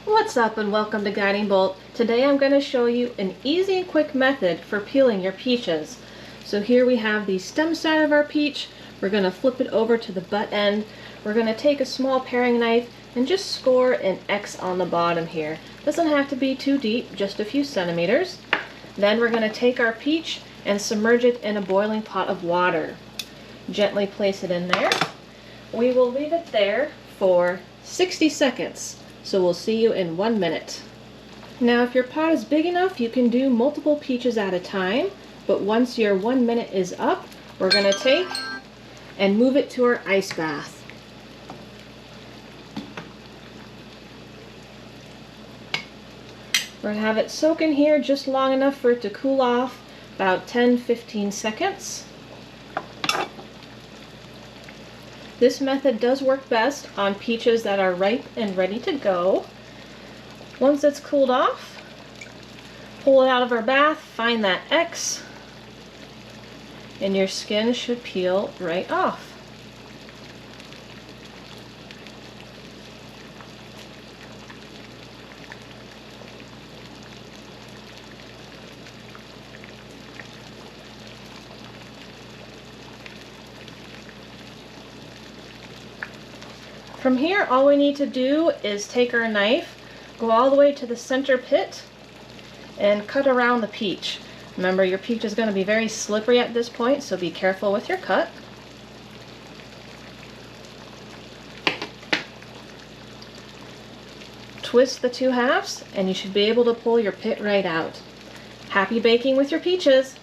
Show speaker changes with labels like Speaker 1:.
Speaker 1: What's up and welcome to Guiding Bolt. Today I'm going to show you an easy and quick method for peeling your peaches. So here we have the stem side of our peach. We're going to flip it over to the butt end. We're going to take a small paring knife and just score an X on the bottom here. Doesn't have to be too deep, just a few centimeters. Then we're going to take our peach and submerge it in a boiling pot of water. Gently place it in there. We will leave it there for 60 seconds. So we'll see you in 1 minute. Now if your pot is big enough, you can do multiple peaches at a time, but once your 1 minute is up, we're going to take and move it to our ice bath. We're going to have it soak in here just long enough for it to cool off, about 10-15 seconds. This method does work best on peaches that are ripe and ready to go. Once it's cooled off, pull it out of our bath, find that X, and your skin should peel right off. From here, all we need to do is take our knife, go all the way to the center pit, and cut around the peach. Remember, your peach is going to be very slippery at this point, so be careful with your cut. Twist the two halves, and you should be able to pull your pit right out. Happy baking with your peaches!